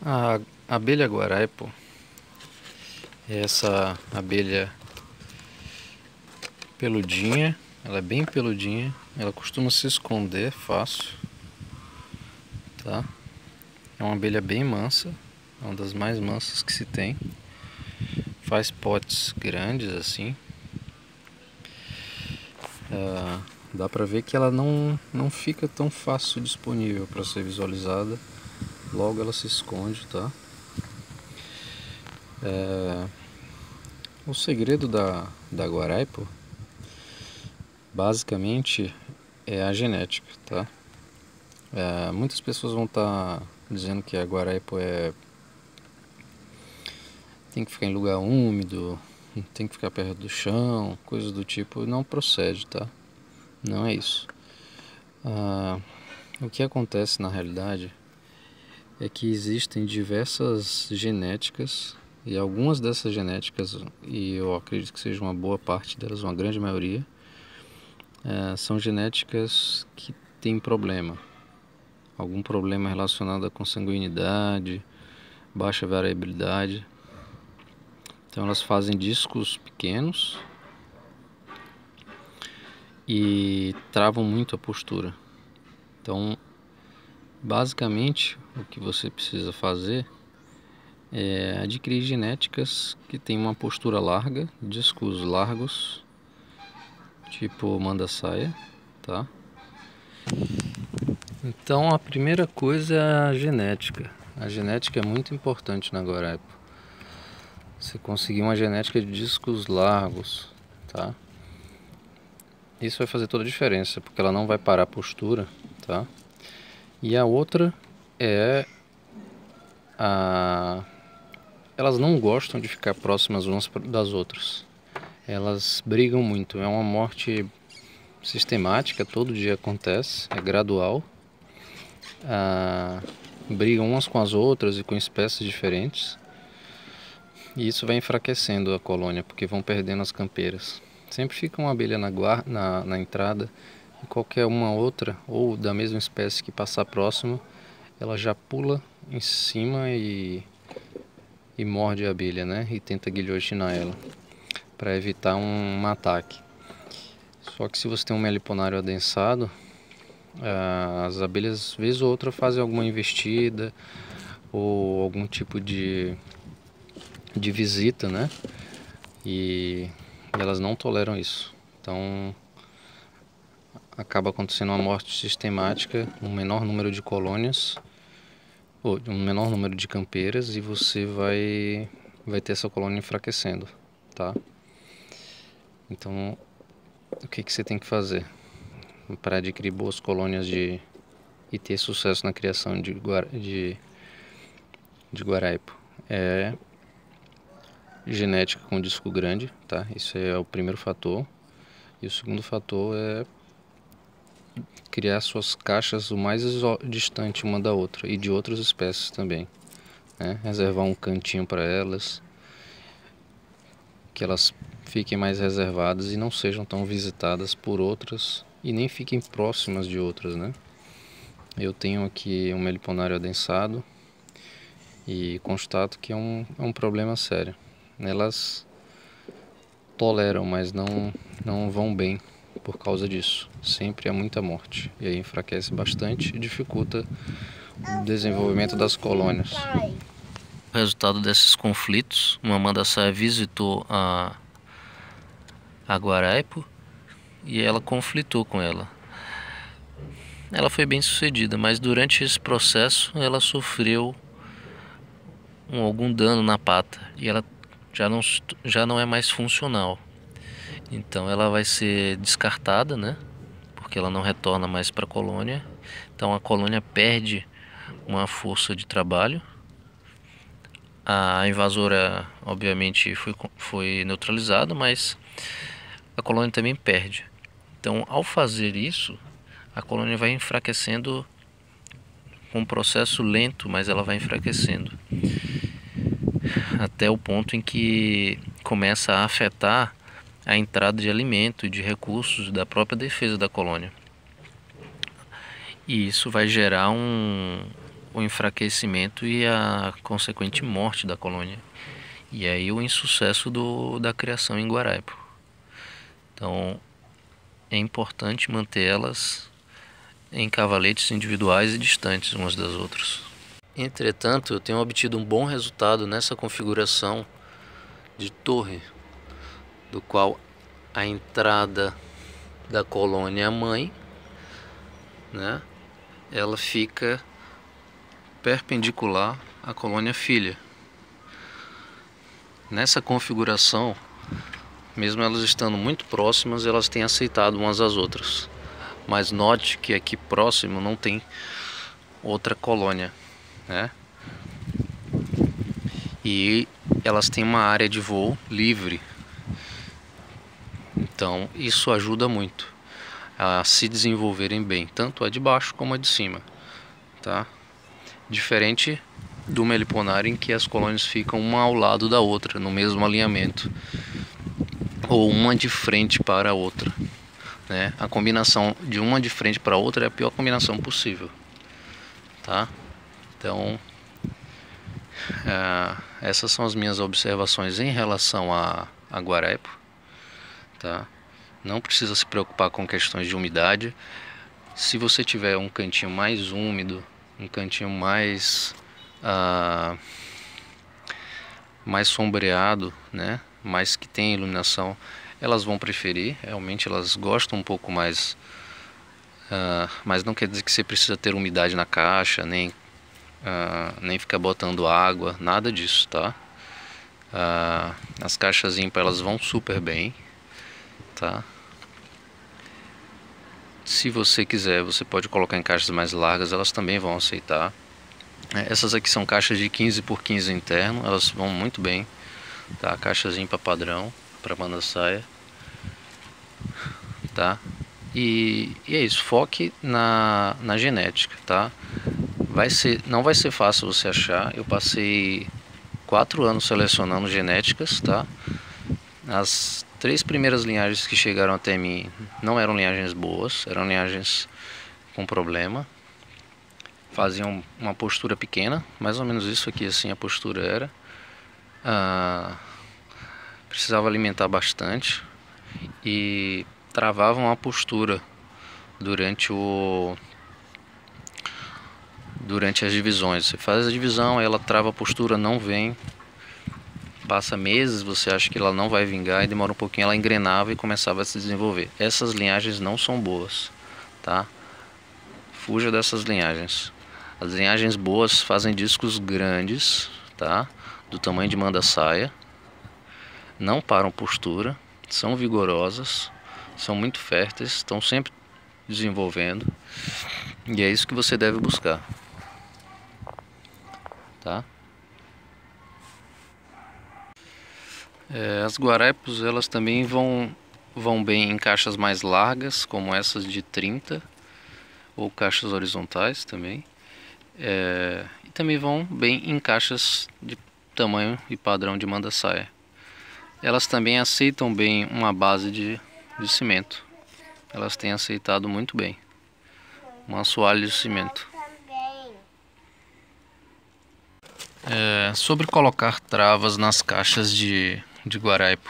A abelha guaraipo é essa abelha peludinha, ela é bem peludinha, ela costuma se esconder fácil, tá? É uma abelha bem mansa, é uma das mais mansas que se tem. Faz potes grandes assim. Dá pra ver que ela não fica tão fácil disponível para ser visualizada. Logo ela se esconde, tá? O segredo da guaraipo basicamente é a genética, tá? Muitas pessoas vão estar dizendo que a guaraipo tem que ficar em lugar úmido, tem que ficar perto do chão, coisas do tipo. Não procede, tá? Não é isso. O que acontece na realidade é que existem diversas genéticas, e algumas dessas genéticas, e eu acredito que seja uma boa parte delas, uma grande maioria, são genéticas que têm problema. Algum problema relacionado à consanguinidade, baixa variabilidade. Então elas fazem discos pequenos e travam muito a postura. Então, basicamente, o que você precisa fazer é adquirir genéticas que têm uma postura larga, discos largos, tipo manda-saia, tá? Então a primeira coisa é a genética. A genética é muito importante na guaraipo. Você conseguir uma genética de discos largos, tá? Isso vai fazer toda a diferença, porque ela não vai parar a postura, tá? E a outra é elas não gostam de ficar próximas umas das outras. Elas brigam muito, é uma morte sistemática, todo dia acontece, é gradual. Brigam umas com as outras e com espécies diferentes. E isso vai enfraquecendo a colônia, porque vão perdendo as campeiras. Sempre fica uma abelha na entrada, e qualquer uma outra, ou da mesma espécie que passar próximo, ela já pula em cima e morde a abelha, né? E tenta guilhotinar ela, para evitar um ataque. Só que se você tem um meliponário adensado, as abelhas, vez ou outra, fazem alguma investida ou algum tipo de visita, né? E elas não toleram isso. Então acaba acontecendo uma morte sistemática, um menor número de colônias, ou um menor número de campeiras, e você vai ter essa colônia enfraquecendo, tá? Então o que você tem que fazer para adquirir boas colônias e ter sucesso na criação de guaraipo? É genética com disco grande, tá? Isso é o primeiro fator. E o segundo fator é criar suas caixas o mais distante uma da outra e de outras espécies também, né? Reservar um cantinho para elas, que elas fiquem mais reservadas e não sejam tão visitadas por outras e nem fiquem próximas de outras, né? Eu tenho aqui um meliponário adensado e constato que é um problema sério. Elas toleram, mas não vão bem por causa disso. Sempre há muita morte. E aí enfraquece bastante e dificulta o desenvolvimento das colônias. O resultado desses conflitos, uma manda-saia visitou a guaraipo e ela conflitou com ela. Ela foi bem sucedida, mas durante esse processo ela sofreu algum dano na pata e ela já não é mais funcional. Então ela vai ser descartada, né? Porque ela não retorna mais para a colônia. Então a colônia perde uma força de trabalho. A invasora, obviamente, foi neutralizada, mas a colônia também perde. Então, ao fazer isso, a colônia vai enfraquecendo com um processo lento, mas ela vai enfraquecendo até o ponto em que começa a afetar a entrada de alimento e de recursos da própria defesa da colônia. E isso vai gerar o enfraquecimento e a consequente morte da colônia. E aí o insucesso da criação em Guaraipo. Então é importante manter elas em cavaletes individuais e distantes umas das outras. Entretanto, eu tenho obtido um bom resultado nessa configuração de torre, do qual a entrada da colônia mãe, né, ela fica perpendicular à colônia filha. Nessa configuração, mesmo elas estando muito próximas, elas têm aceitado umas às outras. Mas note que aqui próximo não tem outra colônia, né? E elas têm uma área de voo livre. Então isso ajuda muito a se desenvolverem bem, tanto a de baixo como a de cima, tá? Diferente do meliponário, em que as colônias ficam uma ao lado da outra, no mesmo alinhamento, ou uma de frente para a outra, né? A combinação de uma de frente para a outra é a pior combinação possível, tá? Então essas são as minhas observações em relação a Guaraipo, tá? Não precisa se preocupar com questões de umidade. Se você tiver um cantinho mais úmido, um cantinho mais sombreado, né, mais que tem iluminação, elas vão preferir. Realmente elas gostam um pouco mais, mas não quer dizer que você precisa ter umidade na caixa, nem ficar botando água, nada disso, tá? As caixas ímpar, elas vão super bem, tá? Se você quiser, você pode colocar em caixas mais largas, elas também vão aceitar. Essas aqui são caixas de 15 por 15 interno, elas vão muito bem, tá? Caixas ímpar padrão para manda-saia, tá? E é isso, foque na genética, tá? Não vai ser fácil você achar. Eu passei 4 anos selecionando genéticas, tá? As 3 primeiras linhagens que chegaram até mim não eram linhagens boas, eram linhagens com problema. Faziam uma postura pequena, mais ou menos isso aqui, assim a postura era. Precisava alimentar bastante e travavam a postura durante as divisões. Você faz a divisão, ela trava a postura, não vem. Passa meses, você acha que ela não vai vingar, e demora um pouquinho, ela engrenava e começava a se desenvolver. Essas linhagens não são boas, tá? Fuja dessas linhagens. As linhagens boas fazem discos grandes, tá? Do tamanho de manda-saia. Não param postura, são vigorosas, são muito férteis, estão sempre desenvolvendo. E é isso que você deve buscar, tá? As Guaraipos, elas também vão bem em caixas mais largas, como essas de 30, ou caixas horizontais também. E também vão bem em caixas de tamanho e padrão de manda-saia. Elas também aceitam bem uma base de cimento. Elas têm aceitado muito bem um assoalho de cimento. Sobre colocar travas nas caixas de Guaraipo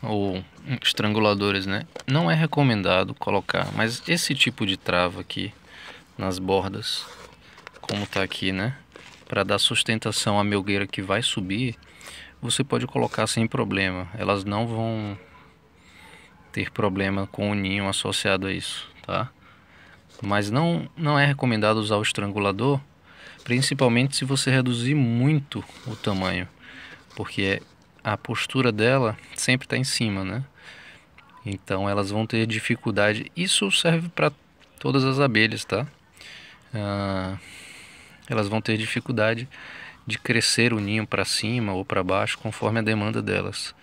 ou estranguladores, né? Não é recomendado colocar, mas esse tipo de trava aqui nas bordas, como tá aqui, né, para dar sustentação à melgueira que vai subir, você pode colocar sem problema. Elas não vão ter problema com o ninho associado a isso, tá? Mas não é recomendado usar o estrangulador, principalmente se você reduzir muito o tamanho, porque a postura dela sempre está em cima, né? Então elas vão ter dificuldade. Isso serve para todas as abelhas, tá? Elas vão ter dificuldade de crescer o ninho para cima ou para baixo conforme a demanda delas.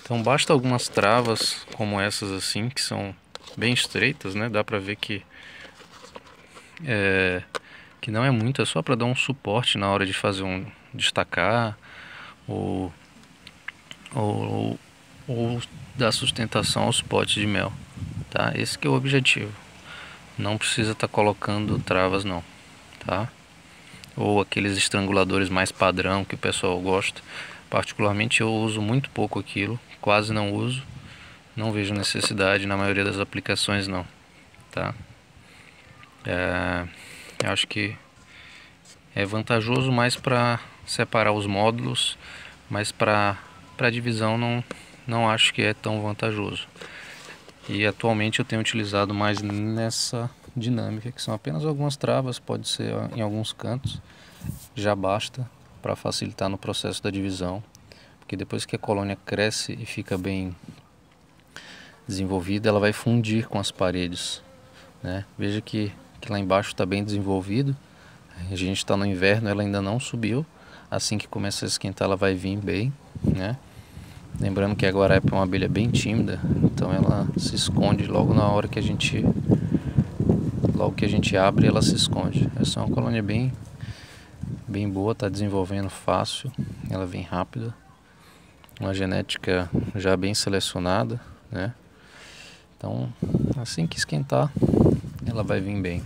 Então basta algumas travas como essas assim, que são bem estreitas, né? Dá para ver que não é muito, é só para dar um suporte na hora de fazer destacar ou dar sustentação aos potes de mel, tá? Esse que é o objetivo. Não precisa estar colocando travas não, tá? ou aqueles estranguladores mais padrão que o pessoal gosta. Particularmente eu uso muito pouco aquilo, quase não uso, não vejo necessidade na maioria das aplicações não, tá? Eu acho que é vantajoso mais para separar os módulos, mas para divisão não acho que é tão vantajoso. E atualmente eu tenho utilizado mais nessa dinâmica, que são apenas algumas travas, pode ser em alguns cantos, já basta para facilitar no processo da divisão, porque depois que a colônia cresce e fica bem desenvolvida, ela vai fundir com as paredes, né? Veja que lá embaixo está bem desenvolvido, a gente está no inverno, ela ainda não subiu, assim que começa a esquentar ela vai vir bem, né? Lembrando que a guarapa é uma abelha bem tímida, então ela se esconde logo na hora que a gente abre, ela se esconde. Essa é uma colônia bem boa, está desenvolvendo fácil, ela vem rápida, uma genética já bem selecionada, né? Então, assim que esquentar, ela vai vir bem.